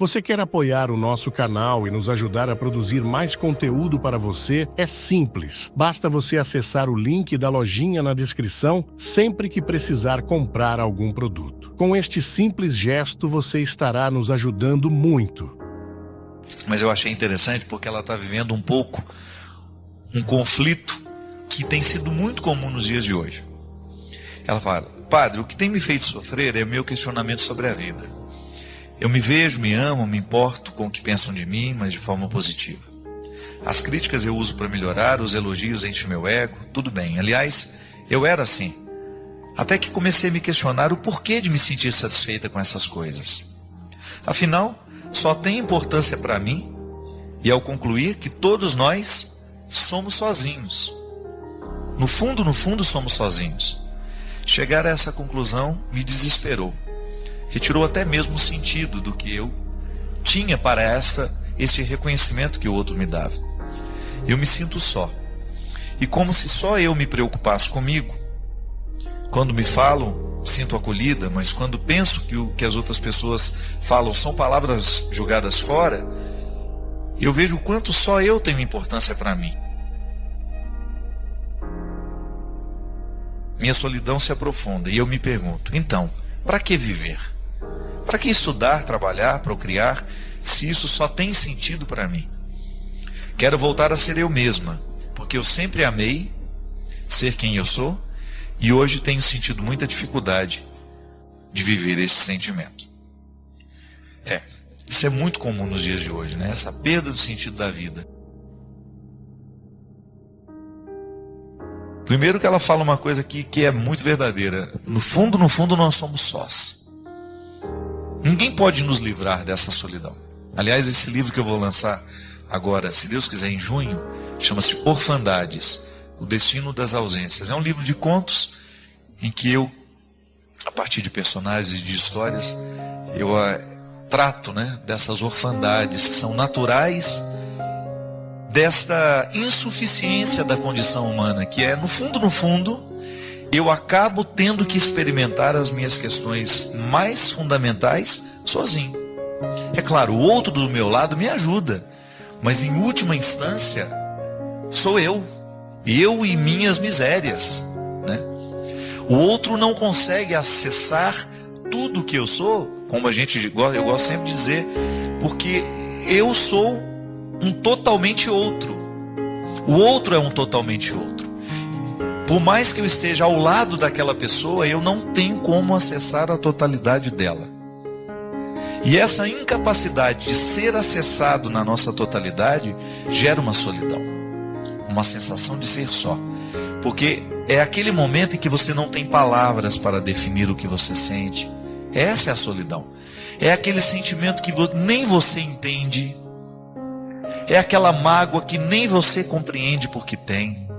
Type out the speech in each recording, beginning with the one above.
Você quer apoiar o nosso canal e nos ajudar a produzir mais conteúdo para você? É simples. Basta você acessar o link da lojinha na descrição sempre que precisar comprar algum produto. Com este simples gesto, você estará nos ajudando muito. Mas eu achei interessante porque ela está vivendo um pouco um conflito que tem sido muito comum nos dias de hoje. Ela fala: padre, o que tem me feito sofrer é o meu questionamento sobre a vida. Eu me vejo, me amo, me importo com o que pensam de mim, mas de forma positiva. As críticas eu uso para melhorar, os elogios enchem meu ego, tudo bem. Aliás, eu era assim. Até que comecei a me questionar o porquê de me sentir satisfeita com essas coisas. Afinal, só tem importância para mim, e ao concluir que todos nós somos sozinhos. No fundo, somos sozinhos. Chegar a essa conclusão me desesperou. Retirou até mesmo o sentido do que eu tinha para este reconhecimento que o outro me dava. Eu me sinto só. E como se só eu me preocupasse comigo. Quando me falam, sinto acolhida, mas quando penso que o que as outras pessoas falam são palavras jogadas fora, eu vejo o quanto só eu tenho importância para mim. Minha solidão se aprofunda e eu me pergunto, então, para que viver? Para que estudar, trabalhar, procriar, se isso só tem sentido para mim? Quero voltar a ser eu mesma, porque eu sempre amei ser quem eu sou e hoje tenho sentido muita dificuldade de viver esse sentimento. Isso é muito comum nos dias de hoje, né? Essa perda do sentido da vida. Primeiro que ela fala uma coisa que é muito verdadeira. No fundo, nós somos sós. Ninguém pode nos livrar dessa solidão. Aliás, esse livro que eu vou lançar agora, se Deus quiser, em junho, chama-se Orfandades, o Destino das Ausências. É um livro de contos em que eu, a partir de personagens e de histórias, eu trato, dessas orfandades que são naturais desta insuficiência da condição humana, que é, no fundo, eu acabo tendo que experimentar as minhas questões mais fundamentais sozinho. É claro, o outro do meu lado me ajuda, mas em última instância, sou eu e minhas misérias, O outro não consegue acessar tudo que eu sou, como eu gosto sempre de dizer, porque eu sou um totalmente outro. O outro é um totalmente outro. Por mais que eu esteja ao lado daquela pessoa, eu não tenho como acessar a totalidade dela. E essa incapacidade de ser acessado na nossa totalidade gera uma solidão, uma sensação de ser só. Porque é aquele momento em que você não tem palavras para definir o que você sente. Essa é a solidão. É aquele sentimento que nem você entende. É aquela mágoa que nem você compreende porque tem.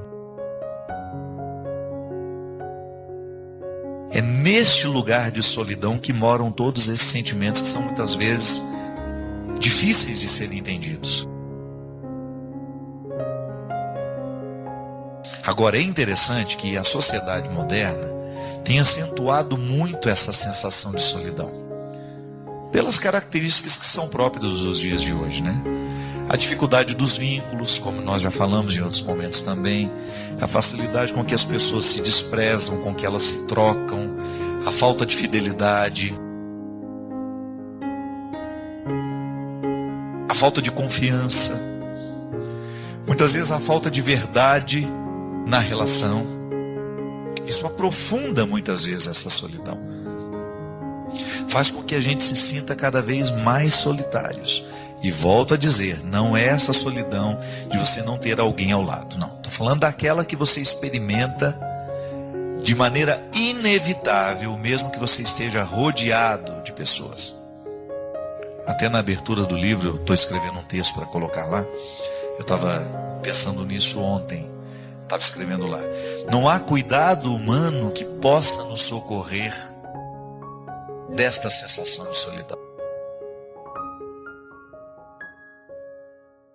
É neste lugar de solidão que moram todos esses sentimentos que são muitas vezes difíceis de serem entendidos. Agora, é interessante que a sociedade moderna tem acentuado muito essa sensação de solidão, pelas características que são próprias dos dias de hoje, A dificuldade dos vínculos, como nós já falamos em outros momentos também, a facilidade com que as pessoas se desprezam, com que elas se trocam, a falta de fidelidade, a falta de confiança, muitas vezes a falta de verdade na relação. Isso aprofunda muitas vezes essa solidão. Faz com que a gente se sinta cada vez mais solitários. E volto a dizer, não é essa solidão de você não ter alguém ao lado. Não, estou falando daquela que você experimenta de maneira inevitável, mesmo que você esteja rodeado de pessoas. Até na abertura do livro, eu estou escrevendo um texto para colocar lá. Eu estava pensando nisso ontem. Estava escrevendo lá. Não há cuidado humano que possa nos socorrer desta sensação de solidão.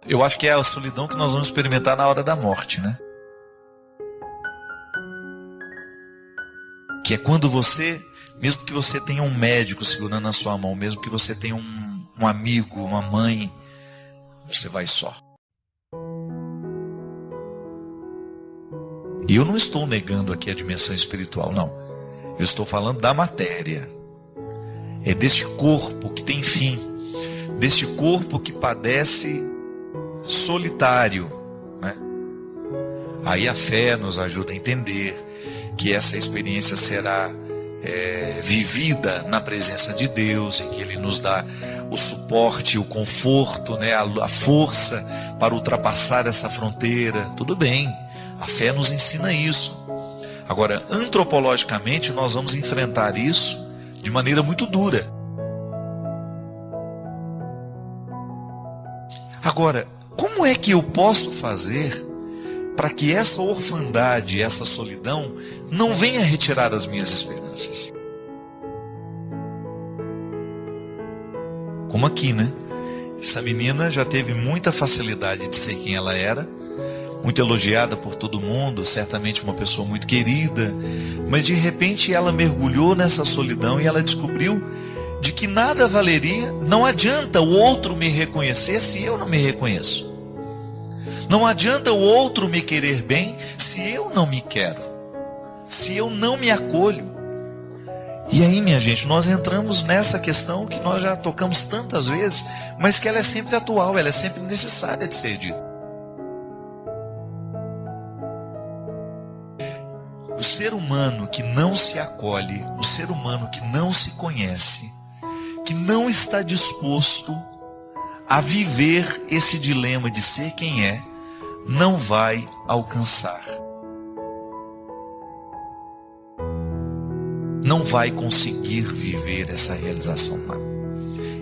Eu acho que é a solidão que nós vamos experimentar na hora da morte, Que é quando você, mesmo que você tenha um médico segurando na sua mão, mesmo que você tenha um amigo, uma mãe, você vai só. E eu não estou negando aqui a dimensão espiritual, não. Eu estou falando da matéria. É deste corpo que tem fim, deste corpo que padece solitário, né? Aí a fé nos ajuda a entender que essa experiência será vivida na presença de Deus, em que Ele nos dá o suporte, o conforto, né? A força para ultrapassar essa fronteira. Tudo bem, a fé nos ensina isso. Agora, antropologicamente, nós vamos enfrentar isso de maneira muito dura. Agora, como é que eu posso fazer para que essa orfandade, essa solidão, não venha retirar as minhas esperanças? Como aqui, né? Essa menina já teve muita facilidade de ser quem ela era, muito elogiada por todo mundo, certamente uma pessoa muito querida, mas de repente ela mergulhou nessa solidão e ela descobriu de que nada valeria, não adianta o outro me reconhecer se eu não me reconheço. Não adianta o outro me querer bem se eu não me quero, se eu não me acolho. E aí, minha gente, nós entramos nessa questão que nós já tocamos tantas vezes, mas que ela é sempre atual, ela é sempre necessária de ser dita. O ser humano que não se acolhe, o ser humano que não se conhece, que não está disposto a viver esse dilema de ser quem é, não vai alcançar. Não vai conseguir viver essa realização humana.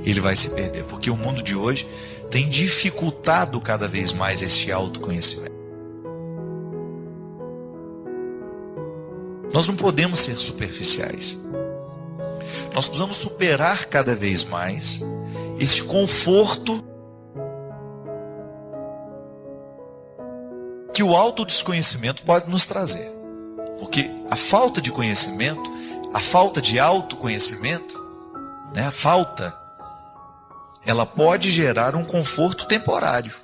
Ele vai se perder, porque o mundo de hoje tem dificultado cada vez mais esse autoconhecimento. Nós não podemos ser superficiais. Nós precisamos superar cada vez mais esse conforto que o autodesconhecimento pode nos trazer. Porque a falta de conhecimento, a falta de autoconhecimento, né, ela pode gerar um conforto temporário.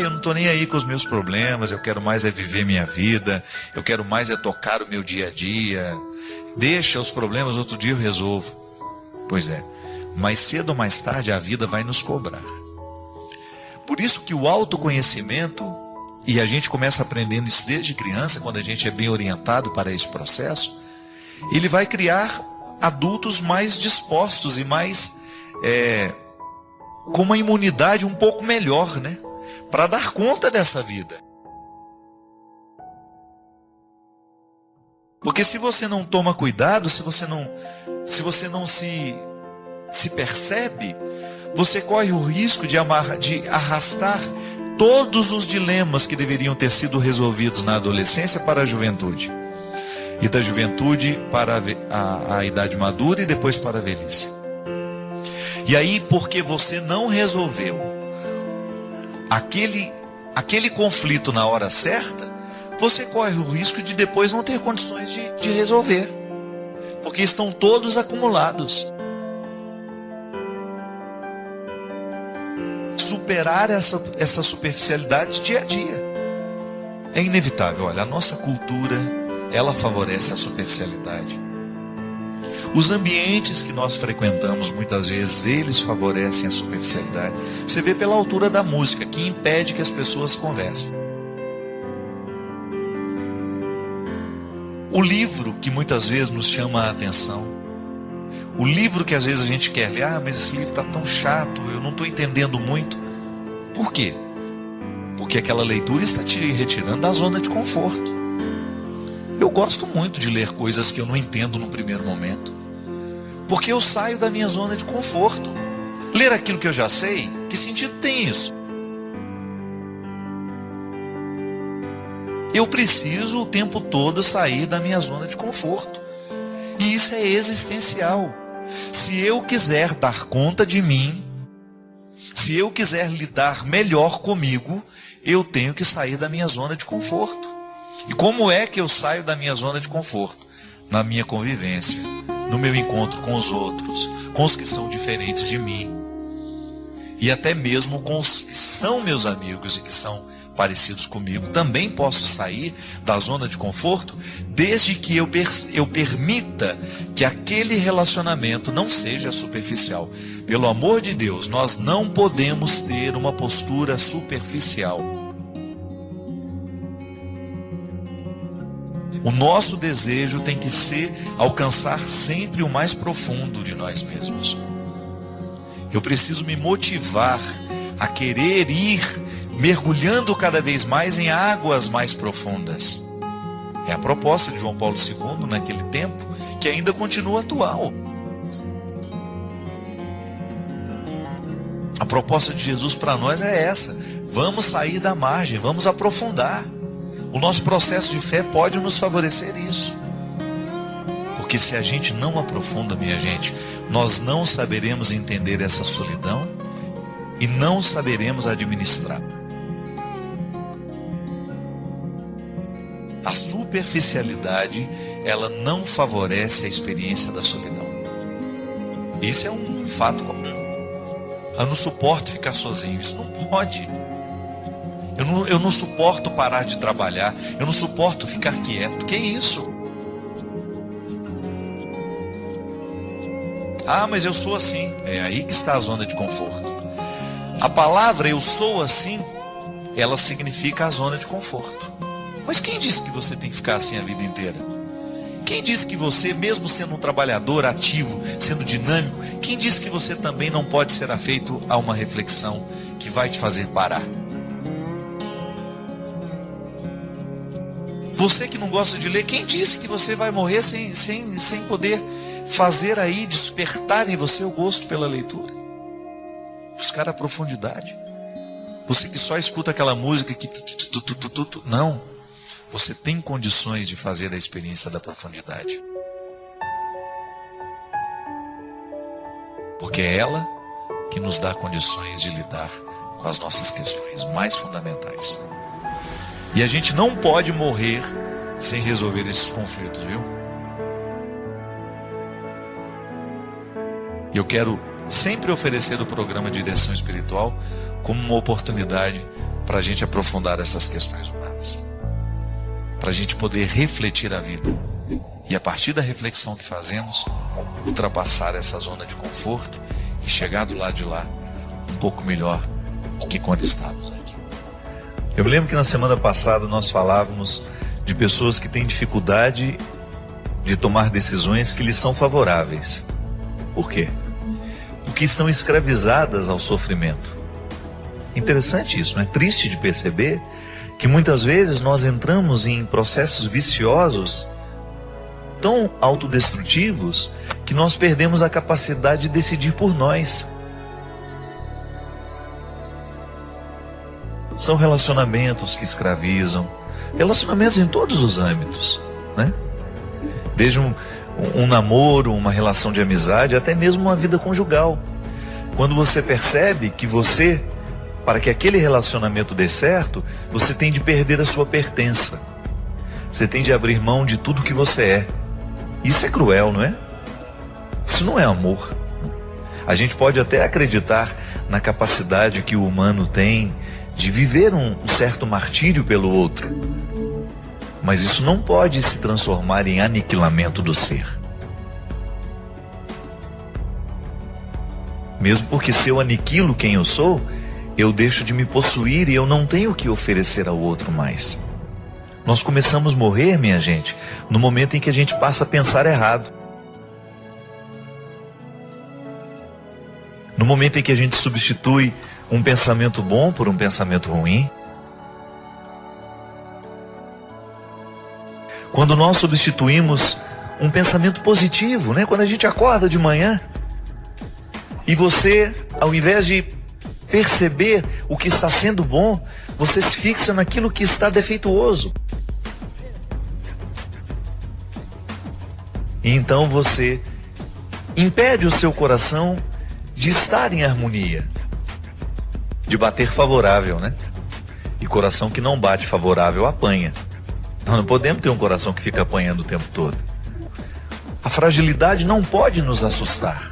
Eu não estou nem aí com os meus problemas, eu quero mais é viver minha vida, eu quero mais é tocar o meu dia a dia, deixa os problemas, outro dia eu resolvo. Pois é, mais cedo ou mais tarde a vida vai nos cobrar. Por isso que o autoconhecimento, e a gente começa aprendendo isso desde criança, quando a gente é bem orientado para esse processo, ele vai criar adultos mais dispostos e mais com uma imunidade um pouco melhor, né? Para dar conta dessa vida. Porque se você não toma cuidado, se você não se percebe, você corre o risco de arrastar todos os dilemas que deveriam ter sido resolvidos na adolescência para a juventude. E da juventude para a idade madura e depois para a velhice. E aí, porque você não resolveu aquele conflito na hora certa, você corre o risco de depois não ter condições de resolver. Porque estão todos acumulados. Superar essa superficialidade dia a dia é inevitável. Olha, a nossa cultura, ela favorece a superficialidade. Os ambientes que nós frequentamos, muitas vezes, eles favorecem a superficialidade. Você vê pela altura da música, que impede que as pessoas conversem. O livro que muitas vezes nos chama a atenção, o livro que às vezes a gente quer ler, mas esse livro está tão chato, eu não estou entendendo muito. Por quê? Porque aquela leitura está te retirando da zona de conforto. Eu gosto muito de ler coisas que eu não entendo no primeiro momento, porque eu saio da minha zona de conforto. Ler aquilo que eu já sei, que sentido tem isso? Eu preciso o tempo todo sair da minha zona de conforto. E isso é existencial. Se eu quiser dar conta de mim, se eu quiser lidar melhor comigo, eu tenho que sair da minha zona de conforto. E como é que eu saio da minha zona de conforto? Na minha convivência, no meu encontro com os outros, com os que são diferentes de mim. e até mesmo com os que são meus amigos e que são parecidos comigo. Também posso sair da zona de conforto, desde que eu permita que aquele relacionamento não seja superficial. Pelo amor de Deus, nós não podemos ter uma postura superficial. O nosso desejo tem que ser alcançar sempre o mais profundo de nós mesmos. Eu preciso me motivar a querer ir mergulhando cada vez mais em águas mais profundas. É a proposta de João Paulo II naquele tempo, que ainda continua atual. A proposta de Jesus para nós é essa: vamos sair da margem, vamos aprofundar. O nosso processo de fé pode nos favorecer isso. Porque se a gente não aprofunda, minha gente, nós não saberemos entender essa solidão e não saberemos administrar. A superficialidade, ela não favorece a experiência da solidão. Isso é um fato comum. Eu não suporto ficar sozinho. Isso não pode. Eu não suporto parar de trabalhar. Eu não suporto ficar quieto. Que isso? Ah, mas eu sou assim. É aí que está a zona de conforto. A palavra eu sou assim, ela significa a zona de conforto. Mas quem disse que você tem que ficar assim a vida inteira? Quem disse que você, mesmo sendo um trabalhador ativo, sendo dinâmico, quem disse que você também não pode ser afeito a uma reflexão que vai te fazer parar? Você que não gosta de ler, quem disse que você vai morrer sem poder fazer aí, despertar em você o gosto pela leitura? Buscar a profundidade. Você que só escuta aquela música que... Não. Você tem condições de fazer a experiência da profundidade. Porque é ela que nos dá condições de lidar com as nossas questões mais fundamentais. E a gente não pode morrer sem resolver esses conflitos, viu? E eu quero sempre oferecer o programa de direção espiritual como uma oportunidade para a gente aprofundar essas questões humanas. Para a gente poder refletir a vida. E a partir da reflexão que fazemos, ultrapassar essa zona de conforto e chegar do lado de lá um pouco melhor do que quando estávamos aqui. Eu me lembro que na semana passada nós falávamos de pessoas que têm dificuldade de tomar decisões que lhes são favoráveis. Por quê? Porque estão escravizadas ao sofrimento. Interessante isso, não é? Triste de perceber que muitas vezes nós entramos em processos viciosos tão autodestrutivos que nós perdemos a capacidade de decidir por nós. São relacionamentos que escravizam, relacionamentos em todos os âmbitos, né? Desde um namoro, uma relação de amizade, até mesmo uma vida conjugal. Quando você percebe que você, para que aquele relacionamento dê certo, você tem de perder a sua pertença. Você tem de abrir mão de tudo que você é. Isso é cruel, não é? Isso não é amor. A gente pode até acreditar na capacidade que o humano tem de viver um certo martírio pelo outro. Mas isso não pode se transformar em aniquilamento do ser. Mesmo porque se eu aniquilo quem eu sou, eu deixo de me possuir e eu não tenho o que oferecer ao outro mais. Nós começamos a morrer, minha gente, no momento em que a gente passa a pensar errado. No momento em que a gente substitui um pensamento bom por um pensamento ruim. Quando nós substituímos um pensamento positivo, né? Quando a gente acorda de manhã e você, ao invés de perceber o que está sendo bom, você se fixa naquilo que está defeituoso. E então você impede o seu coração de estar em harmonia, de bater favorável, né? E coração que não bate favorável apanha. Nós não podemos ter um coração que fica apanhando o tempo todo. A fragilidade não pode nos assustar.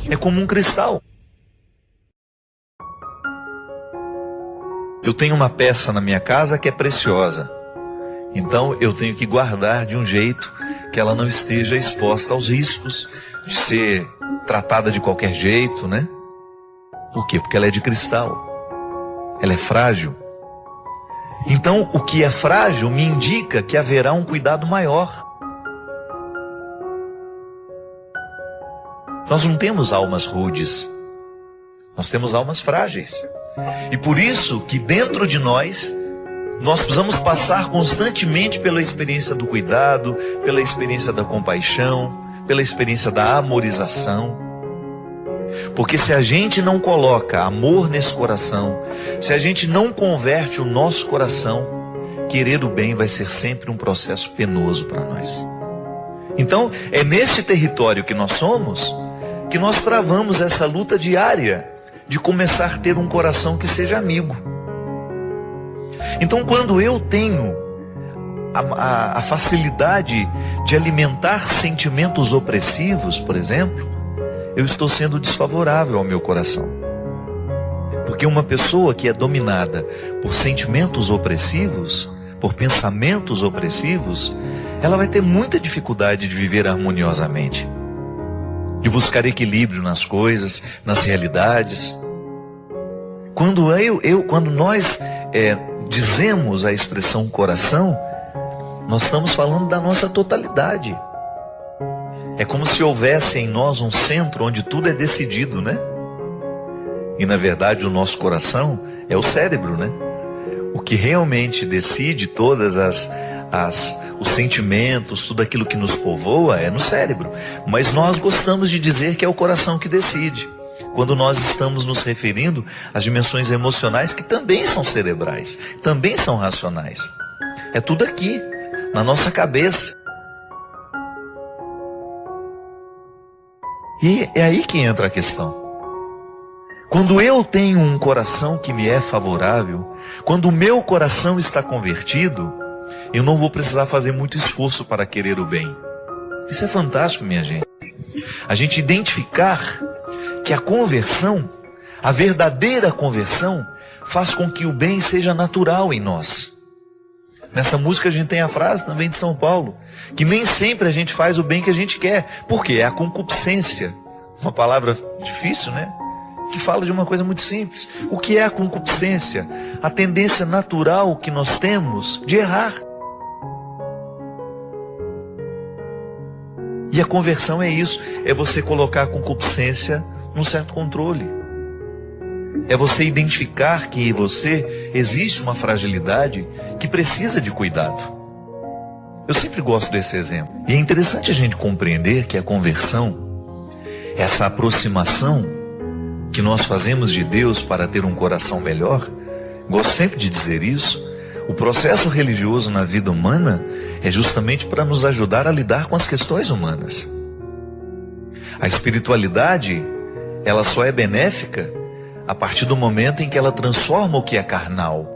É como um cristal. Eu tenho uma peça na minha casa que é preciosa. Então eu tenho que guardar de um jeito que ela não esteja exposta aos riscos de ser tratada de qualquer jeito, né? Por quê? Porque ela é de cristal. Ela é frágil. Então o que é frágil me indica que haverá um cuidado maior. Nós não temos almas rudes. Nós temos almas frágeis. E por isso que dentro de nós precisamos passar constantemente pela experiência do cuidado, pela experiência da compaixão, pela experiência da amorização. Porque se a gente não coloca amor nesse coração, se a gente não converte o nosso coração, querer o bem vai ser sempre um processo penoso para nós. Então, é nesse território que nós somos, que nós travamos essa luta diária de começar a ter um coração que seja amigo. Então, quando eu tenho a facilidade de alimentar sentimentos opressivos, por exemplo, eu estou sendo desfavorável ao meu coração. Porque uma pessoa que é dominada por sentimentos opressivos, por pensamentos opressivos, ela vai ter muita dificuldade de viver harmoniosamente, de buscar equilíbrio nas coisas, nas realidades. Quando nós dizemos a expressão coração, nós estamos falando da nossa totalidade. É como se houvesse em nós um centro onde tudo é decidido, né? E na verdade o nosso coração é o cérebro, né? O que realmente decide todas os sentimentos, tudo aquilo que nos povoa é no cérebro. Mas nós gostamos de dizer que é o coração que decide, quando nós estamos nos referindo às dimensões emocionais que também são cerebrais, também são racionais. É tudo aqui, na nossa cabeça. E é aí que entra a questão. Quando eu tenho um coração que me é favorável, quando o meu coração está convertido, eu não vou precisar fazer muito esforço para querer o bem. Isso é fantástico, minha gente. A gente identificar que a conversão, a verdadeira conversão, faz com que o bem seja natural em nós. Nessa música a gente tem a frase também de São Paulo, que nem sempre a gente faz o bem que a gente quer. Por quê? É a concupiscência. Uma palavra difícil, né? Que fala de uma coisa muito simples. O que é a concupiscência? A tendência natural que nós temos de errar. E a conversão é isso. É você colocar a concupiscência num certo controle. É você identificar que em você existe uma fragilidade que precisa de cuidado. Eu sempre gosto desse exemplo. E é interessante a gente compreender que a conversão, essa aproximação que nós fazemos de Deus para ter um coração melhor, gosto sempre de dizer isso, o processo religioso na vida humana é justamente para nos ajudar a lidar com as questões humanas. A espiritualidade, ela só é benéfica a partir do momento em que ela transforma o que é carnal.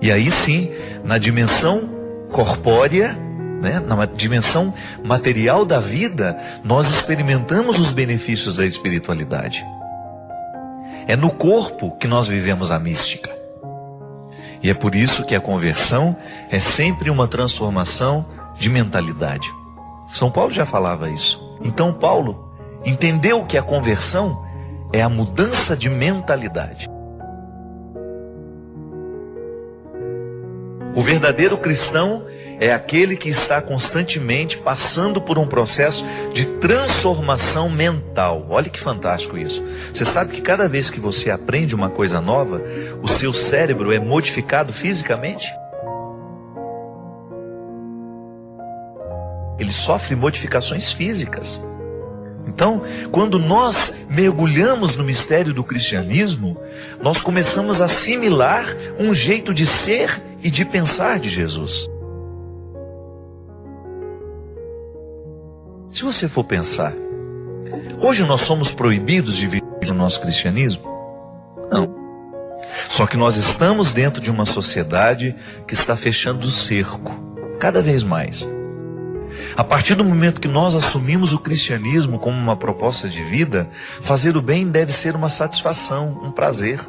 E aí sim, na dimensão corpórea, né, na dimensão material da vida, nós experimentamos os benefícios da espiritualidade. É no corpo que nós vivemos a mística. E é por isso que a conversão é sempre uma transformação de mentalidade. São Paulo já falava isso. Então Paulo entendeu que a conversão é a mudança de mentalidade. O verdadeiro cristão é aquele que está constantemente passando por um processo de transformação mental. Olha que fantástico isso. Você sabe que cada vez que você aprende uma coisa nova, o seu cérebro é modificado fisicamente? Ele sofre modificações físicas. Então, quando nós mergulhamos no mistério do cristianismo, nós começamos a assimilar um jeito de ser e de pensar de Jesus. Se você for pensar, hoje nós somos proibidos de viver o nosso cristianismo? Não. Só que nós estamos dentro de uma sociedade que está fechando o cerco, cada vez mais. A partir do momento que nós assumimos o cristianismo como uma proposta de vida, fazer o bem deve ser uma satisfação, um prazer.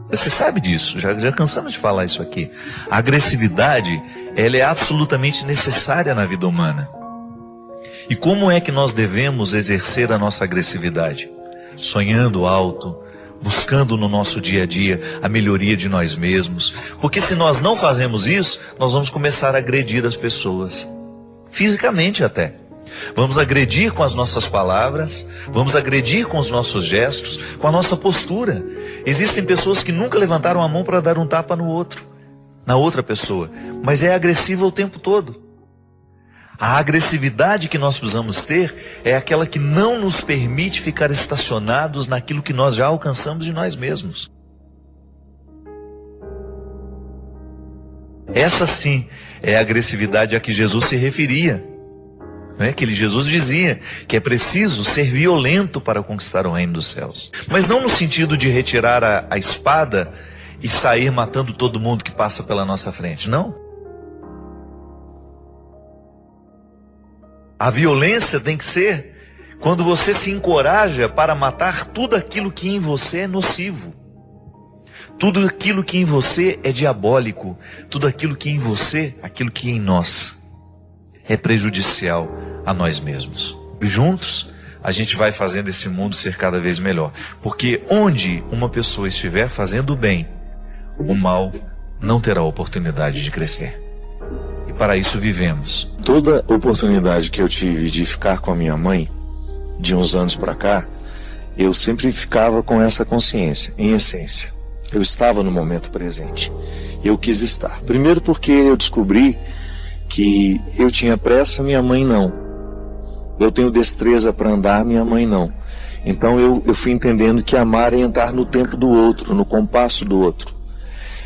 Você sabe disso, já cansamos de falar isso aqui. A agressividade, ela é absolutamente necessária na vida humana. E como é que nós devemos exercer a nossa agressividade? Sonhando alto, buscando no nosso dia a dia a melhoria de nós mesmos. Porque se nós não fazemos isso, nós vamos começar a agredir as pessoas. Fisicamente até. Vamos agredir com as nossas palavras, vamos agredir com os nossos gestos, com a nossa postura. Existem pessoas que nunca levantaram a mão para dar um tapa no outro, na outra pessoa, mas é agressiva o tempo todo. A agressividade que nós precisamos ter é aquela que não nos permite ficar estacionados naquilo que nós já alcançamos de nós mesmos. Essa sim é a agressividade a que Jesus se referia. Que Jesus dizia que é preciso ser violento para conquistar o reino dos céus. Mas não no sentido de retirar a espada e sair matando todo mundo que passa pela nossa frente, não. A violência tem que ser quando você se encoraja para matar tudo aquilo que em você é nocivo. Tudo aquilo que em você é diabólico. Tudo aquilo que em você, aquilo que em nós é prejudicial a nós mesmos. E juntos, a gente vai fazendo esse mundo ser cada vez melhor. Porque onde uma pessoa estiver fazendo o bem, o mal não terá oportunidade de crescer. E para isso vivemos. Toda oportunidade que eu tive de ficar com a minha mãe, de uns anos para cá, eu sempre ficava com essa consciência, em essência. Eu estava no momento presente. Eu quis estar. Primeiro porque eu descobri que eu tinha pressa, minha mãe não. Eu tenho destreza para andar, minha mãe não. Então eu fui entendendo que amar é entrar no tempo do outro, no compasso do outro.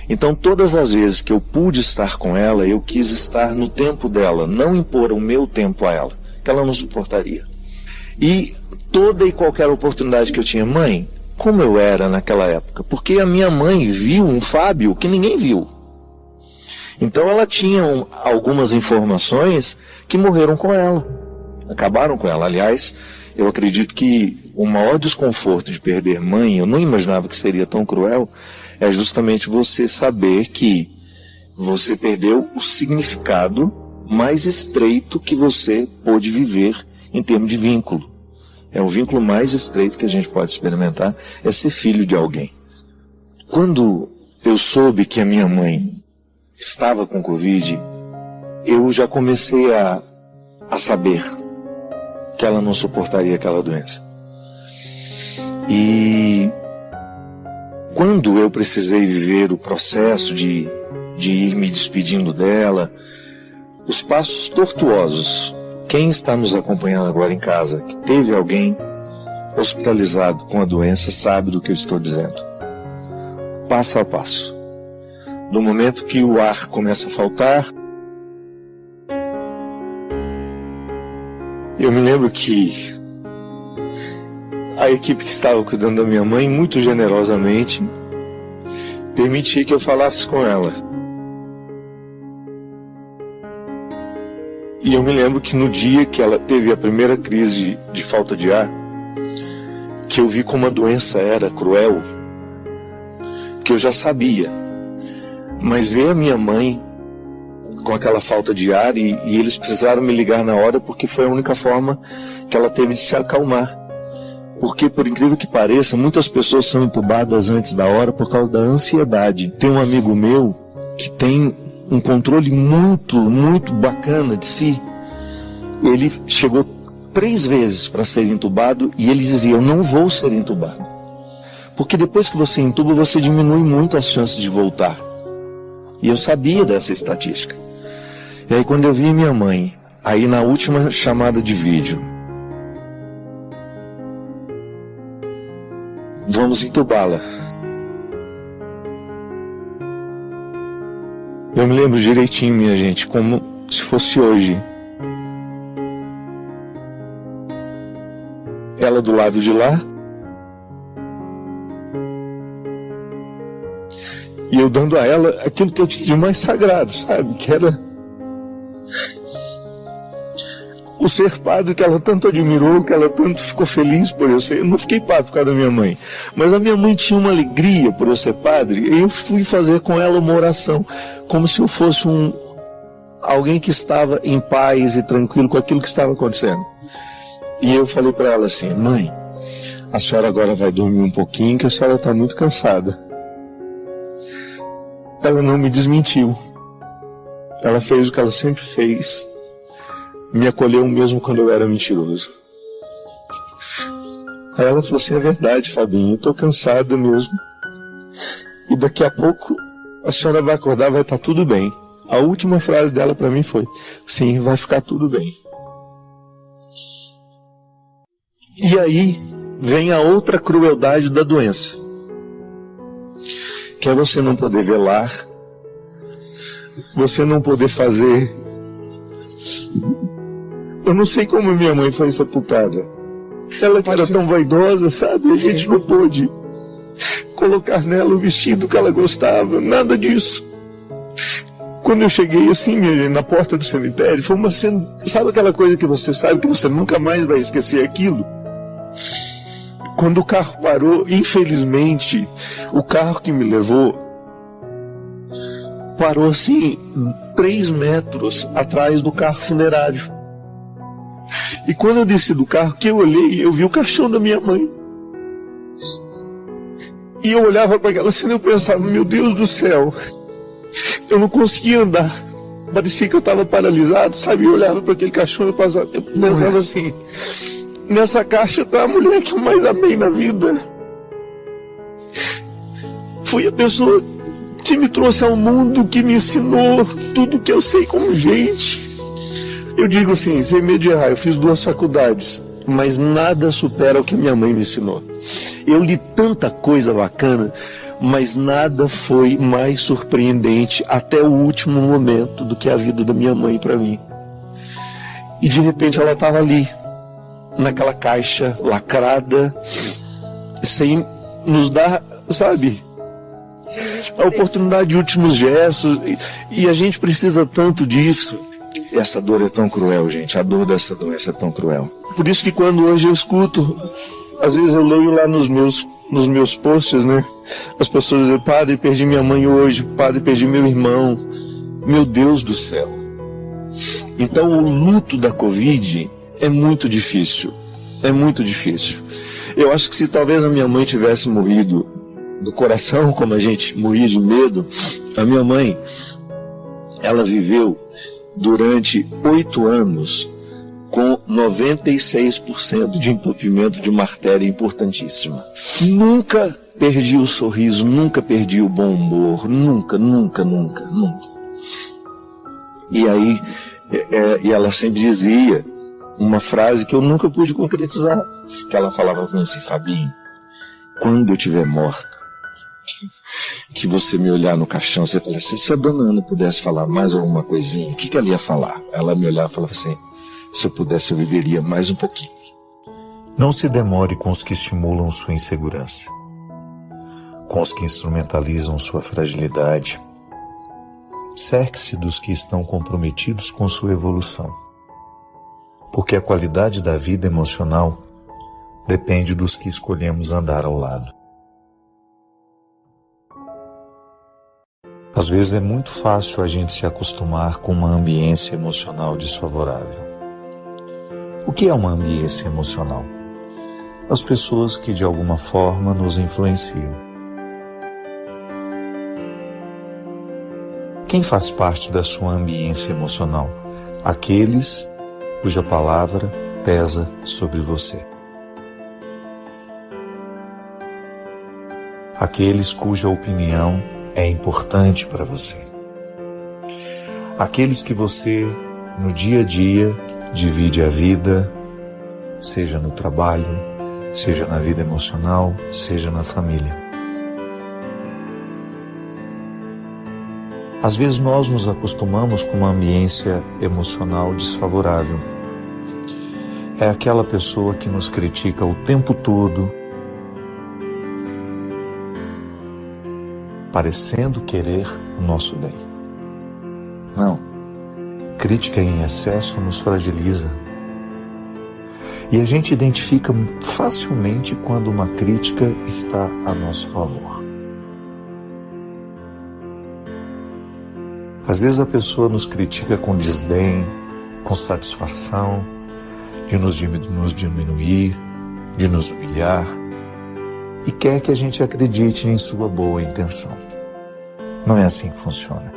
Então todas as vezes que eu pude estar com ela, eu quis estar no tempo dela, não impor o meu tempo a ela, que ela não suportaria. E toda e qualquer oportunidade que eu tinha, mãe, como eu era naquela época? Porque a minha mãe viu um Fábio que ninguém viu. Então ela tinha algumas informações que morreram com ela, acabaram com ela. Aliás, eu acredito que o maior desconforto de perder mãe, eu não imaginava que seria tão cruel, é justamente você saber que você perdeu o significado mais estreito que você pôde viver em termos de vínculo. É o vínculo mais estreito que a gente pode experimentar, é ser filho de alguém. Quando eu soube que a minha mãe estava com Covid, eu já comecei a saber que ela não suportaria aquela doença. E quando eu precisei viver o processo de ir me despedindo dela, os passos tortuosos, quem está nos acompanhando agora em casa, que teve alguém hospitalizado com a doença, sabe do que eu estou dizendo. Passo a passo. No momento que o ar começa a faltar, eu me lembro que a equipe que estava cuidando da minha mãe, muito generosamente, permitia que eu falasse com ela. E eu me lembro que no dia que ela teve a primeira crise de falta de ar, que eu vi como a doença era cruel, que eu já sabia. Mas ver a minha mãe com aquela falta de ar e eles precisaram me ligar na hora porque foi a única forma que ela teve de se acalmar. Porque, por incrível que pareça, muitas pessoas são entubadas antes da hora por causa da ansiedade. Tem um amigo meu que tem um controle muito bacana de si. Ele chegou 3 vezes para ser entubado e ele dizia, eu não vou ser entubado. Porque depois que você entuba, você diminui muito as chances de voltar. E eu sabia dessa estatística. E aí quando eu vi minha mãe, aí na última chamada de vídeo, vamos entubá-la. Eu me lembro direitinho, minha gente, como se fosse hoje. Ela do lado de lá, e eu dando a ela aquilo que eu tinha de mais sagrado, sabe? Que era o ser padre que ela tanto admirou, que ela tanto ficou feliz por eu ser. Eu não fiquei padre por causa da minha mãe, mas a minha mãe tinha uma alegria por eu ser padre, e eu fui fazer com ela uma oração, como se eu fosse alguém que estava em paz e tranquilo com aquilo que estava acontecendo. E eu falei para ela assim: mãe, a senhora agora vai dormir um pouquinho, que a senhora está muito cansada. Ela não me desmentiu. Ela fez o que ela sempre fez. Me acolheu mesmo quando eu era mentiroso. Aí ela falou assim: é verdade, Fabinho, eu estou cansada mesmo. E daqui a pouco a senhora vai acordar, vai estar tudo bem. A última frase dela para mim foi: sim, vai ficar tudo bem. E aí vem a outra crueldade da doença, que é você não poder velar, você não poder fazer. Eu não sei como minha mãe foi sepultada. Ela que era tão vaidosa, sabe? A gente não pôde colocar nela o vestido que ela gostava, nada disso. Quando eu cheguei assim, na porta do cemitério, foi uma cena, sabe aquela coisa que você sabe que você nunca mais vai esquecer aquilo? Quando o carro parou, infelizmente, o carro que me levou parou assim 3 metros atrás do carro funerário. E quando eu desci do carro, que eu olhei, eu vi o caixão da minha mãe. E eu olhava para aquela cena e eu pensava: meu Deus do céu, eu não conseguia andar. Parecia que eu estava paralisado, sabe? Eu olhava para aquele caixão e eu pensava assim: nessa caixa está a mulher que eu mais amei na vida. Foi a pessoa que me trouxe ao mundo, que me ensinou tudo que eu sei como gente. Eu digo assim, sem medo de errar, eu fiz 2 faculdades, mas nada supera o que minha mãe me ensinou. Eu li tanta coisa bacana, mas nada foi mais surpreendente até o último momento do que a vida da minha mãe para mim. E de repente ela estava ali, naquela caixa lacrada, sem nos dar, sabe, a oportunidade de últimos gestos, e a gente precisa tanto disso. Essa dor é tão cruel, gente, a dor dessa doença é tão cruel. Por isso que quando hoje eu escuto, às vezes eu leio lá nos meus posts, né, as pessoas dizem: padre, perdi minha mãe hoje, padre, perdi meu irmão. Meu Deus do céu. Então o luto da Covid é muito difícil, é muito difícil. Eu acho que se talvez a minha mãe tivesse morrido do coração, como a gente morria de medo, a minha mãe, ela viveu durante 8 anos com 96% de entupimento de uma artéria importantíssima. Nunca perdi o sorriso, nunca perdi o bom humor, nunca. E aí, e ela sempre dizia uma frase que eu nunca pude concretizar, que ela falava para mim assim: Fabinho, quando eu estiver morta, que você me olhar no caixão, você fala assim: se a dona Ana pudesse falar mais alguma coisinha, o que ela ia falar? Ela me olhava e falava assim: se eu pudesse eu viveria mais um pouquinho. Não se demore com os que estimulam sua insegurança, com os que instrumentalizam sua fragilidade. Cerque-se dos que estão comprometidos com sua evolução, porque a qualidade da vida emocional depende dos que escolhemos andar ao lado. Às vezes é muito fácil a gente se acostumar com uma ambiência emocional desfavorável. O que é uma ambiência emocional? As pessoas que de alguma forma nos influenciam. Quem faz parte da sua ambiência emocional? Aqueles cuja palavra pesa sobre você. Aqueles cuja opinião é importante para você. Aqueles que você, no dia a dia, divide a vida, seja no trabalho, seja na vida emocional, seja na família. Às vezes nós nos acostumamos com uma ambiência emocional desfavorável. É aquela pessoa que nos critica o tempo todo, parecendo querer o nosso bem. Não. Crítica em excesso nos fragiliza, E a gente identifica facilmente quando uma crítica está a nosso favor. Às vezes a pessoa nos critica com desdém, com satisfação, de nos diminuir, de nos humilhar, e quer que a gente acredite em sua boa intenção. Não é assim que funciona.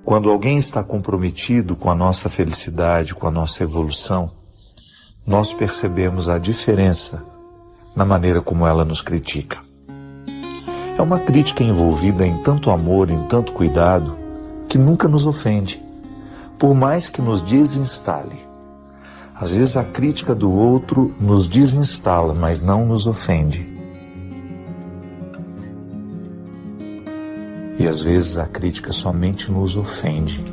Quando alguém está comprometido com a nossa felicidade, com a nossa evolução, nós percebemos a diferença na maneira como ela nos critica. É uma crítica envolvida em tanto amor, em tanto cuidado, que nunca nos ofende, por mais que nos desinstale. Às vezes a crítica do outro nos desinstala, mas não nos ofende. E às vezes a crítica somente nos ofende.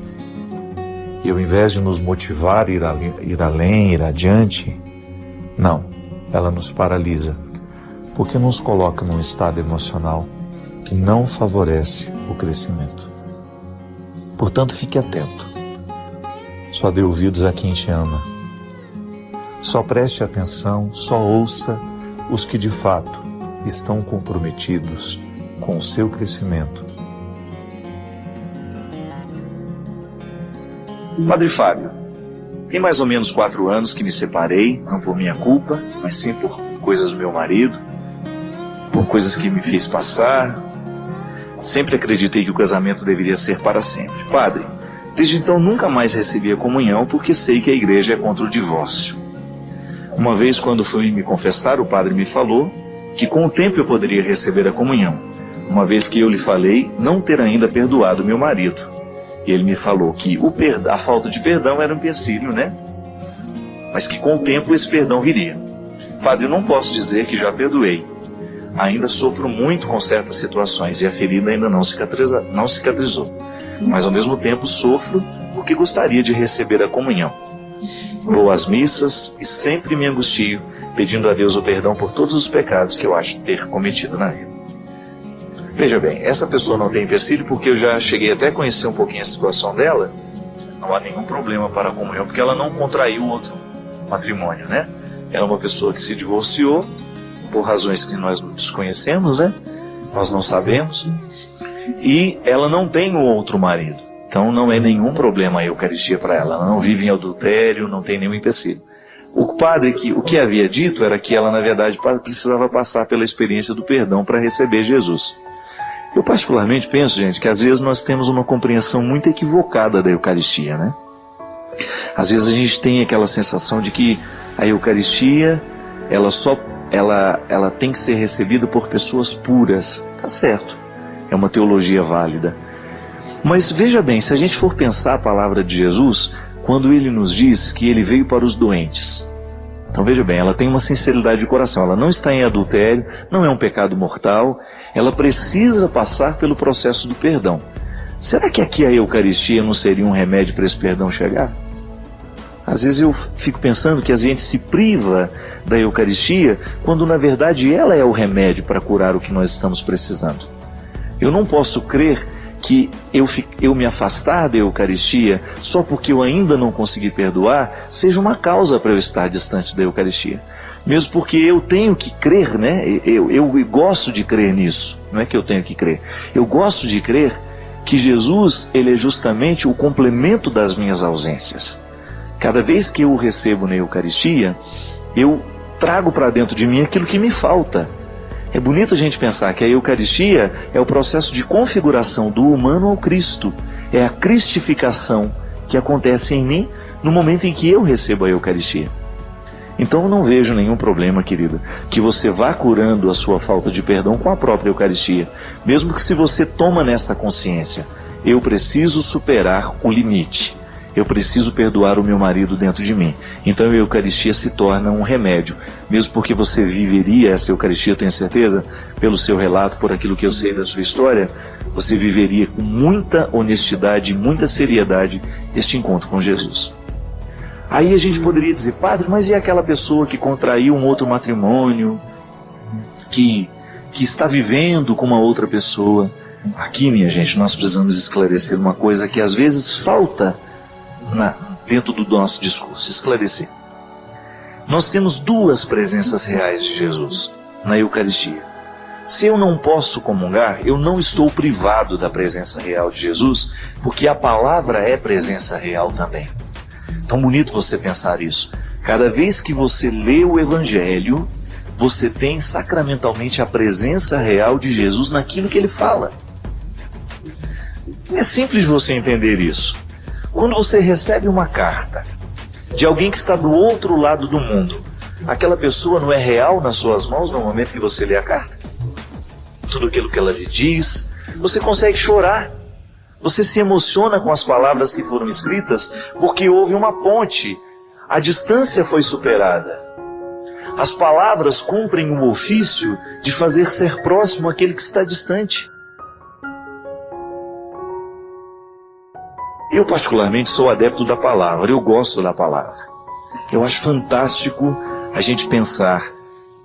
E ao invés de nos motivar a ir além, ir adiante, não, ela nos paralisa, porque nos coloca num estado emocional que não favorece o crescimento. Portanto, fique atento. Só dê ouvidos a quem te ama. Só preste atenção, só ouça os que de fato estão comprometidos com o seu crescimento. Padre Fábio, tem mais ou menos 4 anos que me separei, não por minha culpa, mas sim por coisas do meu marido, por coisas que me fez passar. Sempre acreditei que o casamento deveria ser para sempre. Padre, desde então nunca mais recebi a comunhão porque sei que a igreja é contra o divórcio. Uma vez, quando fui me confessar, o padre me falou que com o tempo eu poderia receber a comunhão, uma vez que eu lhe falei não ter ainda perdoado meu marido. E ele me falou que a falta de perdão era um empecilho, né? Mas que com o tempo esse perdão viria. Padre, eu não posso dizer que já perdoei. Ainda sofro muito com certas situações e a ferida ainda não cicatrizou. Mas ao mesmo tempo sofro porque gostaria de receber a comunhão. Vou às missas e sempre me angustio, pedindo a Deus o perdão por todos os pecados que eu acho ter cometido na vida. Veja bem, essa pessoa não tem empecilho porque eu já cheguei até a conhecer um pouquinho a situação dela. Não há nenhum problema para a comunhão, porque ela não contraiu outro matrimônio, né? Ela é uma pessoa que se divorciou, por razões que nós desconhecemos, né? Nós não sabemos. E ela não tem um outro marido. Então não é nenhum problema a Eucaristia para ela. Ela não vive em adultério, não tem nenhum empecilho. O padre, o que havia dito era que ela, na verdade, precisava passar pela experiência do perdão para receber Jesus. Eu particularmente penso, gente, que às vezes nós temos uma compreensão muito equivocada da Eucaristia, né? Às vezes a gente tem aquela sensação de que a Eucaristia, ela tem que ser recebida por pessoas puras. Tá certo, é uma teologia válida. Mas veja bem, se a gente for pensar a palavra de Jesus, quando ele nos diz que ele veio para os doentes. Então veja bem, ela tem uma sinceridade de coração, ela não está em adultério, não é um pecado mortal, ela precisa passar pelo processo do perdão. Será que aqui a Eucaristia não seria um remédio para esse perdão chegar? Às vezes eu fico pensando que a gente se priva da Eucaristia, quando na verdade ela é o remédio para curar o que nós estamos precisando. Eu não posso crer que eu me afastar da Eucaristia só porque eu ainda não consegui perdoar, seja uma causa para eu estar distante da Eucaristia. Mesmo porque eu tenho que crer, né? Eu gosto de crer nisso. Não é que eu tenho que crer. Eu gosto de crer que Jesus, ele é justamente o complemento das minhas ausências. Cada vez que eu o recebo na Eucaristia, eu trago para dentro de mim aquilo que me falta. É bonito a gente pensar que a Eucaristia é o processo de configuração do humano ao Cristo. É a cristificação que acontece em mim no momento em que eu recebo a Eucaristia. Então eu não vejo nenhum problema, querida, que você vá curando a sua falta de perdão com a própria Eucaristia. Mesmo que se você toma nesta consciência, eu preciso superar o limite. Eu preciso perdoar o meu marido dentro de mim. Então a Eucaristia se torna um remédio. Mesmo porque você viveria essa Eucaristia, eu tenho certeza, pelo seu relato, por aquilo que eu sei da sua história, você viveria com muita honestidade e muita seriedade este encontro com Jesus. Aí a gente poderia dizer, padre, mas e aquela pessoa que contraiu um outro matrimônio, que está vivendo com uma outra pessoa? Aqui, minha gente, nós precisamos esclarecer uma coisa que às vezes falta dentro do nosso discurso, esclarecer. Nós temos duas presenças reais de Jesus na Eucaristia. Se eu não posso comungar, eu não estou privado da presença real de Jesus, porque a palavra é presença real também. Tão bonito você pensar isso. Cada vez que você lê o Evangelho, você tem sacramentalmente a presença real de Jesus naquilo que ele fala. É simples você entender isso. Quando você recebe uma carta de alguém que está do outro lado do mundo, aquela pessoa não é real nas suas mãos no momento que você lê a carta? Tudo aquilo que ela lhe diz, você consegue chorar. Você se emociona com as palavras que foram escritas, porque houve uma ponte. A distância foi superada. As palavras cumprem o ofício de fazer ser próximo aquele que está distante. Eu particularmente sou adepto da palavra, eu gosto da palavra. Eu acho fantástico a gente pensar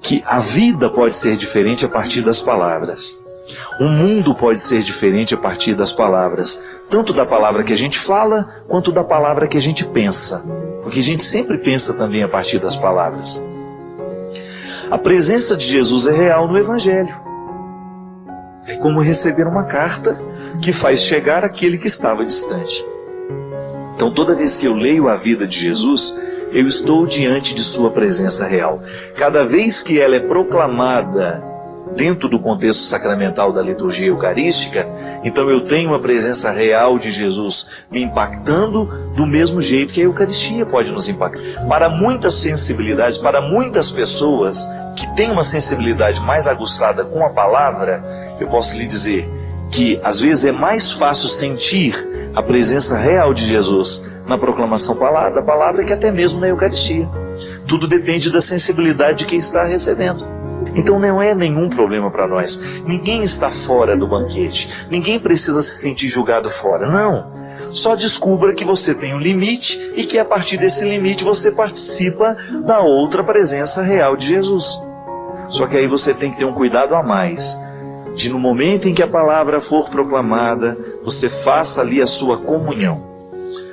que a vida pode ser diferente a partir das palavras. O mundo pode ser diferente a partir das palavras, tanto da palavra que a gente fala, quanto da palavra que a gente pensa. Porque a gente sempre pensa também a partir das palavras. A presença de Jesus é real no Evangelho. É como receber uma carta que faz chegar aquele que estava distante. Então, toda vez que eu leio a vida de Jesus, eu estou diante de sua presença real. Cada vez que ela é proclamada dentro do contexto sacramental da liturgia eucarística, então eu tenho a presença real de Jesus me impactando do mesmo jeito que a Eucaristia pode nos impactar. Para muitas sensibilidades, para muitas pessoas que têm uma sensibilidade mais aguçada com a palavra, eu posso lhe dizer que às vezes é mais fácil sentir a presença real de Jesus na proclamação da palavra que até mesmo na Eucaristia. Tudo depende da sensibilidade de quem está recebendo. Então não é nenhum problema para nós. Ninguém está fora do banquete. Ninguém precisa se sentir julgado fora. Não. Só descubra que você tem um limite e que a partir desse limite você participa da outra presença real de Jesus. Só que aí você tem que ter um cuidado a mais, de no momento em que a palavra for proclamada, você faça ali a sua comunhão.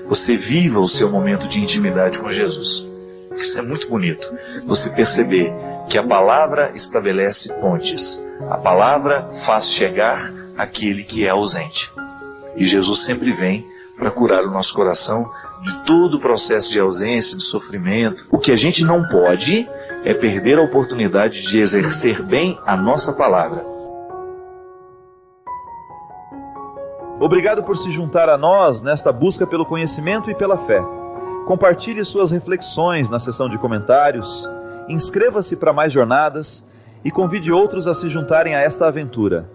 Você viva o seu momento de intimidade com Jesus. Isso é muito bonito. Você perceber que a palavra estabelece pontes. A palavra faz chegar aquele que é ausente. E Jesus sempre vem para curar o nosso coração de todo o processo de ausência, de sofrimento. O que a gente não pode é perder a oportunidade de exercer bem a nossa palavra. Obrigado por se juntar a nós nesta busca pelo conhecimento e pela fé. Compartilhe suas reflexões na seção de comentários, inscreva-se para mais jornadas e convide outros a se juntarem a esta aventura.